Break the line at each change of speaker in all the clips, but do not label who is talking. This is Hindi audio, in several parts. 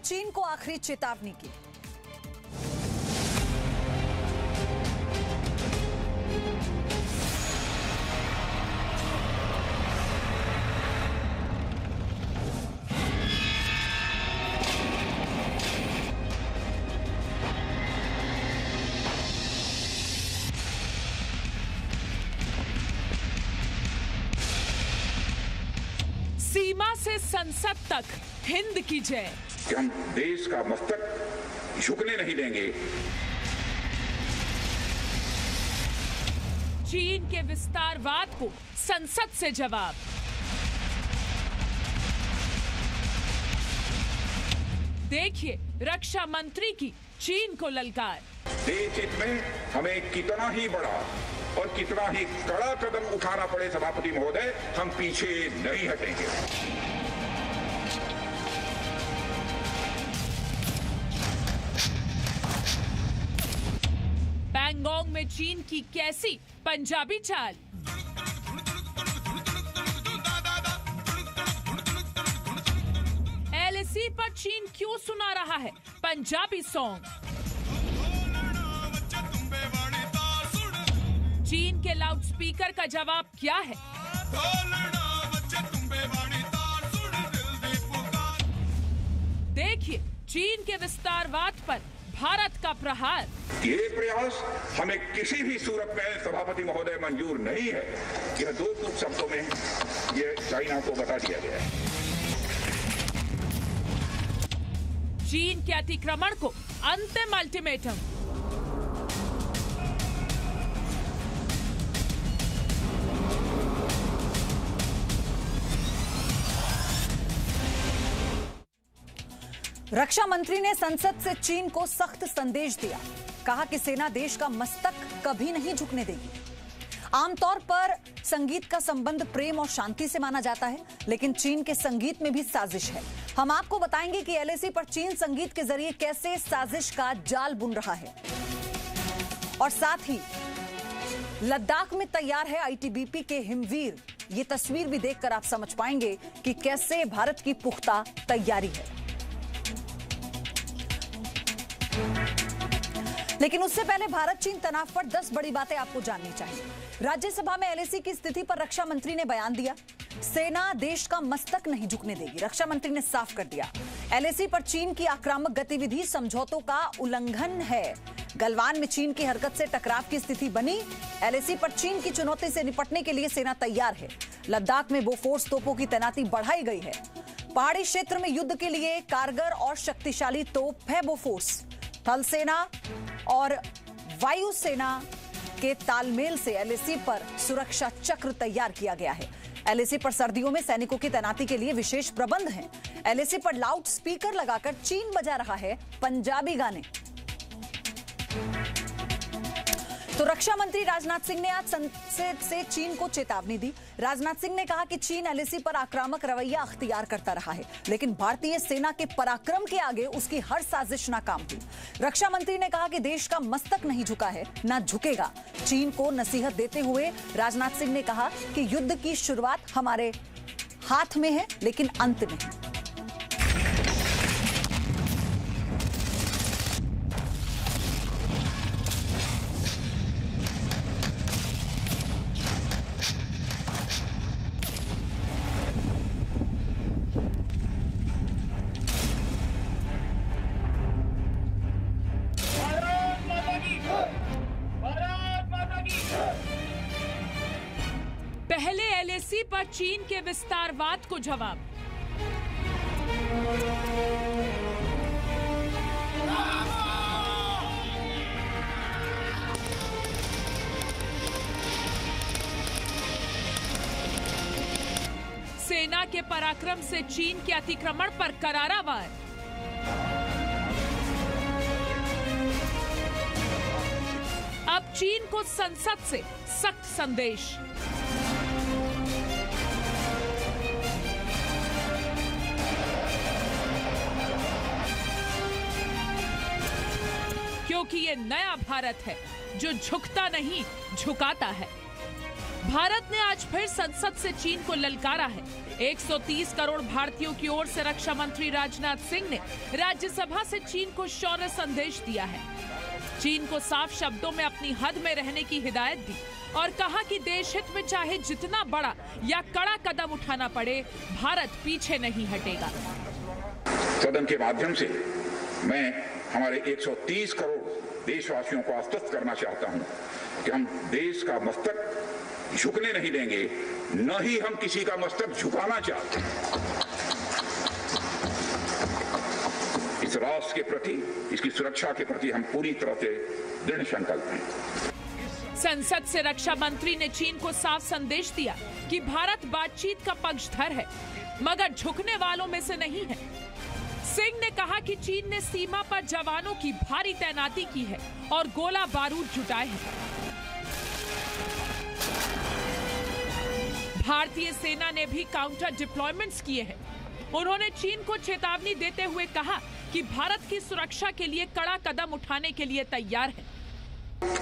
चीन को आखिरी चेतावनी की।
सीमा से संसद तक हिंद की जय।
कि हम देश का मस्तक झुकने नहीं देंगे।
चीन के विस्तारवाद को संसद से जवाब। देखिए रक्षा मंत्री की चीन को ललकार।
देश हित में हमें कितना ही बड़ा और कितना ही कड़ा कदम उठाना पड़े सभापति महोदय, हम पीछे नहीं हटेंगे।
पैंगोंग में चीन की कैसी पंजाबी चाल। एलएसी पर चीन क्यों सुना रहा है पंजाबी सॉन्ग। चीन के लाउडस्पीकर का जवाब क्या है। देखिए चीन के विस्तारवाद पर भारत का प्रहार।
ये प्रयास हमें किसी भी सूरत में सभापति महोदय मंजूर नहीं है। यह दो टूक शब्दों में ये चाइना को बता दिया गया है।
चीन के अतिक्रमण को अंतिम अल्टीमेटम।
रक्षा मंत्री ने संसद से चीन को सख्त संदेश दिया। कहा कि सेना देश का मस्तक कभी नहीं झुकने देगी। आमतौर पर संगीत का संबंध प्रेम और शांति से माना जाता है, लेकिन चीन के संगीत में भी साजिश है। हम आपको बताएंगे कि एलएसी पर चीन संगीत के जरिए कैसे साजिश का जाल बुन रहा है। और साथ ही लद्दाख में तैयार है आईटीबीपी के हिमवीर। ये तस्वीर भी देखकर आप समझ पाएंगे कि कैसे भारत की पुख्ता तैयारी है। लेकिन उससे पहले भारत चीन तनाव पर 10 बड़ी बातें आपको जाननी चाहिए। राज्यसभा में एलएसी की स्थिति पर रक्षा मंत्री ने बयान दिया। सेना देश का मस्तक नहीं झुकने देगी। रक्षा मंत्री ने साफ कर दिया, एलएसी पर चीन की आक्रामक गतिविधि समझौतों का उल्लंघन है। गलवान में चीन की हरकत से टकराव की स्थिति बनी। एलएसी पर चीन की चुनौती से निपटने के लिए सेना तैयार है। लद्दाख में बोफोर्स तोपों की तैनाती बढ़ाई गई है। पहाड़ी क्षेत्र में युद्ध के लिए कारगर और शक्तिशाली तोप है बोफोर्स। थल सेना और वायुसेना के तालमेल से एलएसी पर सुरक्षा चक्र तैयार किया गया है। एलएसी पर सर्दियों में सैनिकों की तैनाती के लिए विशेष प्रबंध हैं। एलएसी पर लाउड स्पीकर लगाकर चीन बजा रहा है पंजाबी गाने। तो रक्षा मंत्री राजनाथ सिंह ने आज संसद से चीन को चेतावनी दी। राजनाथ सिंह ने कहा कि चीन एलएसी पर आक्रामक रवैया अख्तियार करता रहा है, लेकिन भारतीय सेना के पराक्रम के आगे उसकी हर साजिश नाकाम हुई। रक्षा मंत्री ने कहा कि देश का मस्तक नहीं झुका है, ना झुकेगा। चीन को नसीहत देते हुए राजनाथ सिंह ने कहा कि युद्ध की शुरुआत हमारे हाथ में है, लेकिन अंत नहीं।
पहले एलएसी पर चीन के विस्तारवाद को जवाब। सेना के पराक्रम से चीन के अतिक्रमण पर करारा वार। अब चीन को संसद से सख्त संदेश। क्योंकि ये नया भारत है जो झुकता नहीं झुकाता है। भारत ने आज फिर संसद से चीन को ललकारा है। 130 करोड़ भारतीयों की ओर से रक्षा मंत्री राजनाथ सिंह ने राज्यसभा से चीन को शौर्य संदेश दिया है। चीन को साफ शब्दों में अपनी हद में रहने की हिदायत दी और कहा कि देश हित में चाहे जितना बड़ा या कड़ा कदम उठाना पड़े, भारत पीछे नहीं हटेगा।
सदन के माध्यम से मैं हमारे 130 करोड़ देशवासियों को आश्वस्त करना चाहता हूं कि हम देश का मस्तक झुकने नहीं देंगे, न ही हम किसी का मस्तक झुकाना चाहते हैं। इस राष्ट्र के प्रति, इसकी सुरक्षा के प्रति हम पूरी तरह से दृढ़ संकल्प हैं।
संसद से रक्षा मंत्री ने चीन को साफ संदेश दिया कि भारत बातचीत का पक्षधर है, मगर झुकने वालों में से नहीं है। सिंह ने कहा कि चीन ने सीमा पर जवानों की भारी तैनाती की है और गोला बारूद जुटाए हैं। भारतीय सेना ने भी काउंटर डिप्लॉयमेंट्स किए हैं। उन्होंने चीन को चेतावनी देते हुए कहा कि भारत की सुरक्षा के लिए कड़ा कदम उठाने के लिए तैयार है।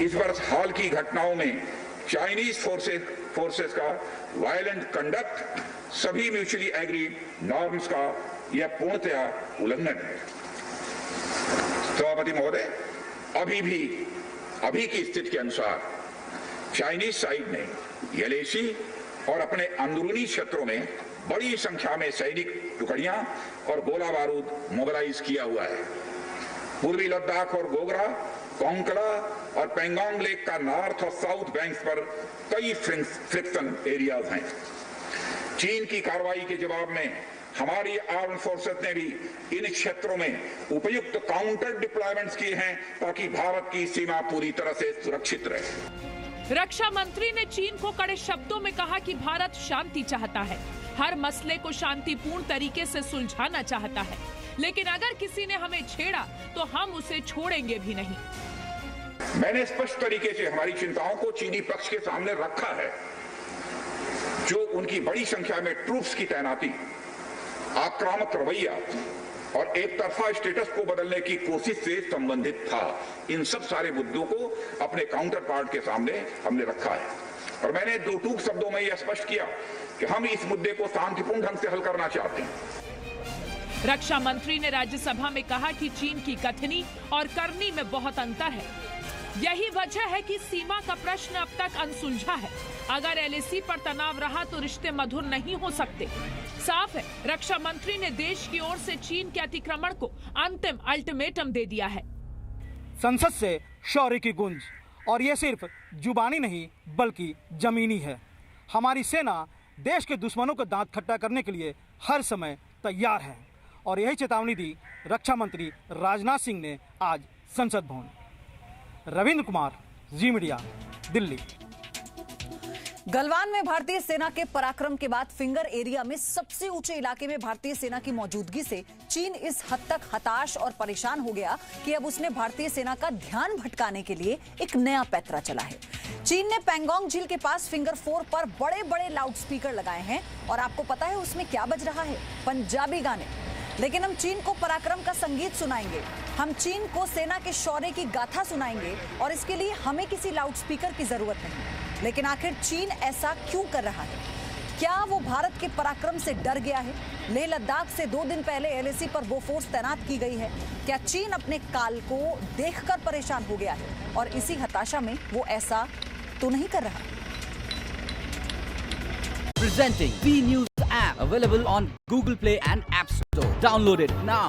इस वर्ष हाल की घटनाओं में चाइनीज फोर्सेस का वायलेंट कंडक्ट सभी म्यूचुअली एग्रीड नॉर्म्स का यह पूर्णतया उल्लंघन है। सभापति महोदय, अभी की स्थिति के अनुसार चाइनीज साइड ने LAC और अपने अंदरूनी क्षेत्रों में बड़ी संख्या में सैनिक टुकड़ियां और गोला बारूद मोबिलाइज किया हुआ है। पूर्वी लद्दाख और गोगरा, कोंकड़ा और पेंगोंग लेक का नॉर्थ और साउथ बैंक्स पर कई फ्रिक्शन एरियाज हैं। चीन की कार्रवाई के जवाब में हमारी आर्म फोर्सेस ने भी इन क्षेत्रों में उपयुक्त काउंटर डिप्लॉयमेंट्स किए हैं ताकि भारत की सीमा पूरी तरह से सुरक्षित रहे।
रक्षा मंत्री ने चीन को कड़े शब्दों में कहा कि भारत शांति चाहता है, हर मसले को शांतिपूर्ण तरीके से सुलझाना चाहता है, लेकिन अगर किसी ने हमें छेड़ा तो हम उसे छोड़ेंगे भी नहीं।
मैंने स्पष्ट तरीके से हमारी चिंताओं को चीनी पक्ष के सामने रखा है, जो उनकी बड़ी संख्या में ट्रूप्स की तैनाती, आक्रामक रवैया और एक तरफा स्टेटस को बदलने की कोशिश से संबंधित था। इन सब सारे मुद्दों को अपने काउंटर पार्ट के सामने हमने रखा है और मैंने दो टूक शब्दों में यह स्पष्ट किया कि हम इस मुद्दे को शांतिपूर्ण ढंग से हल करना चाहते हैं।
रक्षा मंत्री ने राज्यसभा में कहा कि चीन की कथनी और करनी में बहुत अंतर है। यही वजह है कि सीमा का प्रश्न अब तक अनसुलझा है। अगर LAC पर तनाव रहा तो रिश्ते मधुर नहीं हो सकते। साफ है, रक्षा मंत्री ने देश की ओर से चीन के अतिक्रमण को अंतिम अल्टीमेटम दे दिया है।
संसद से शौर्य की गूंज, और ये सिर्फ जुबानी नहीं बल्कि जमीनी है। हमारी सेना देश के दुश्मनों को दांत खट्टा करने के लिए हर समय तैयार है और यही चेतावनी दी रक्षा मंत्री राजनाथ सिंह ने आज संसद भवन। रविंद्र कुमार, जी मीडिया, दिल्ली।
गलवान में भारतीय सेना के पराक्रम के बाद फिंगर एरिया में सबसे ऊंचे इलाके में भारतीय सेना की मौजूदगी से चीन इस हद तक हताश और परेशान हो गया कि अब उसने भारतीय सेना का ध्यान भटकाने के लिए एक नया पैंतरा चला है। चीन ने पैंगोंग झील के पास फिंगर 4 पर बड़े-बड़े लाउडस्पीकर लगाए हैं और आपको पता है उसमें क्या बज रहा है? पंजाबी गाने। लेकिन हम चीन को पराक्रम का संगीत सुनाएंगे, हम चीन को सेना के शौर्य की गाथा सुनाएंगे और इसके लिए हमें किसी लाउडस्पीकर की जरूरत नहीं। लेकिन आखिर चीन ऐसा क्यों कर रहा है? क्या वो भारत के पराक्रम से डर गया है? लेह लद्दाख से 2 दिन पहले LAC पर वो फोर्स तैनात की गई है। क्या चीन अपने काल को देखकर परेशान हो गया है और इसी हताशा में वो ऐसा तो नहीं कर रहा?
Presenting B News app available on Google Play and App Store. Download it now.